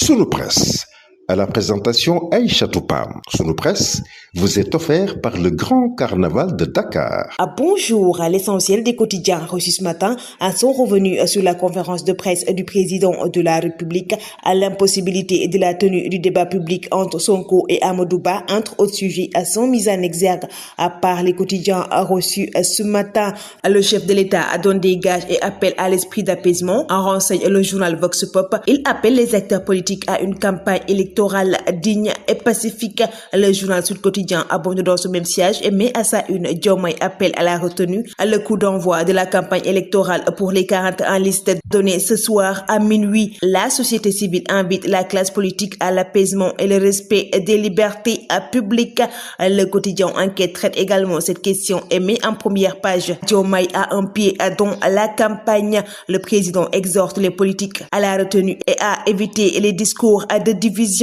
Sunu Presse. À la présentation Aïcha Toupam. Sunu Presse vous est offert par le Grand Carnaval de Dakar. Bonjour. L'essentiel des quotidiens reçus ce matin sont revenus sur la conférence de presse du président de la République à l'impossibilité de la tenue du débat public entre Sonko et Amadou Ba, entre autres sujets sont mis en exergue par les quotidiens reçus ce matin. Le chef de l'État donne des gages et appelle à l'esprit d'apaisement. En renseigne le journal Vox Pop. Il appelle les acteurs politiques à une campagne électorale digne et pacifique. Le journal Sud Quotidien abonde dans ce même siège et met à sa une Diomaye appelle à la retenue. Le coup d'envoi de la campagne électorale pour les 40 en liste donné ce soir à minuit. La société civile invite la classe politique à l'apaisement et le respect des libertés publiques. Le quotidien Enquête traite également cette question et met en première page Diomaye a un pied dans la campagne. Le président exhorte les politiques à la retenue et à éviter les discours de division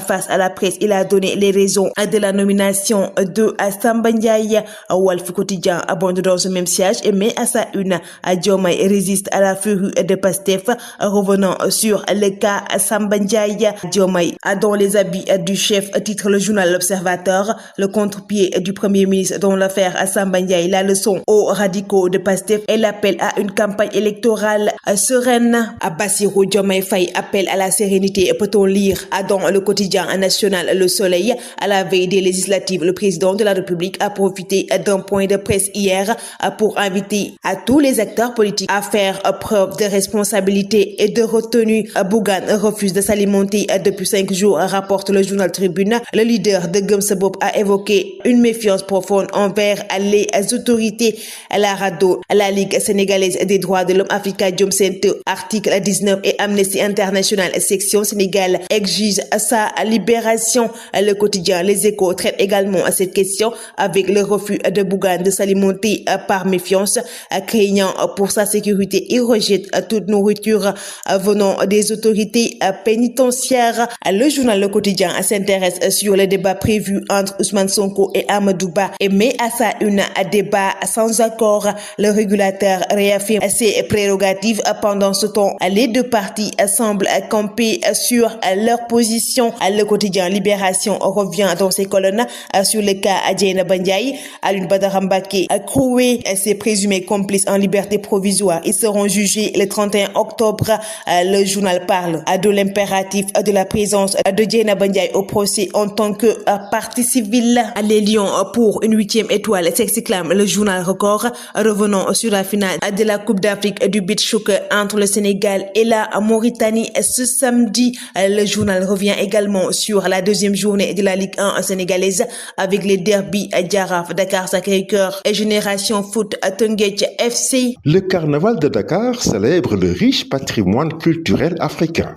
face à la presse. Il a donné les raisons de la nomination de Samba Ndiaye. Walf Quotidien abonde dans ce même siège et met à sa une Diomaye résiste à la furie de Pastef. Revenant sur le cas Samba Ndiaye, Diomaye dans les habits du chef, titre le journal L'Observateur. Le contre-pied du premier ministre dans l'affaire Samba Ndiaye, la leçon aux radicaux de Pastef et l'appel à une campagne électorale sereine. Bassirou Diomaye Faye appelle à la sérénité, peut-on lire dans le quotidien national Le Soleil. À la veille des législatives, le président de la République a profité d'un point de presse hier pour inviter à tous les acteurs politiques à faire preuve de responsabilité et de retenue. Bougane refuse de s'alimenter depuis 5 jours, rapporte le journal Tribune. Le leader de Gëm Sa Bopp a évoqué une méfiance profonde envers les autorités. La RADDHO, la Ligue sénégalaise des droits de l'homme, Africa Jom Center, article 19 et Amnesty International, section Sénégal, exige sa libération. Le quotidien Les Échos traite également à cette question avec le refus de Bougane de s'alimenter par méfiance, craignant pour sa sécurité. Il rejette toute nourriture venant des autorités pénitentiaires. Le journal Le Quotidien s'intéresse sur le débat prévu entre Ousmane Sonko et Amadou Ba et met à sa une débat sans accord. Le régulateur réaffirme ses prérogatives. Pendant ce temps, les deux parties semblent camper sur leur position. Le quotidien Libération revient dans ses colonnes sur le cas Dieynaba Ndiaye. Alioune Badara Mbacké Kroué, ses présumés complices en liberté provisoire. Ils seront jugés le 31 octobre. Le journal parle de l'impératif de la présence de Dieynaba Ndiaye au procès en tant que partie civile. Les Lions pour une 8e étoile s'exclame le journal Record. Revenons sur la finale de la Coupe d'Afrique du beach soccer entre le Sénégal et la Mauritanie ce samedi. Le journal revient également sur la deuxième journée de la Ligue 1 sénégalaise avec les derbies à Jaraaf, Dakar Sacré-Cœur et Génération Foot à Teungueth FC. Le Carnaval de Dakar célèbre le riche patrimoine culturel africain.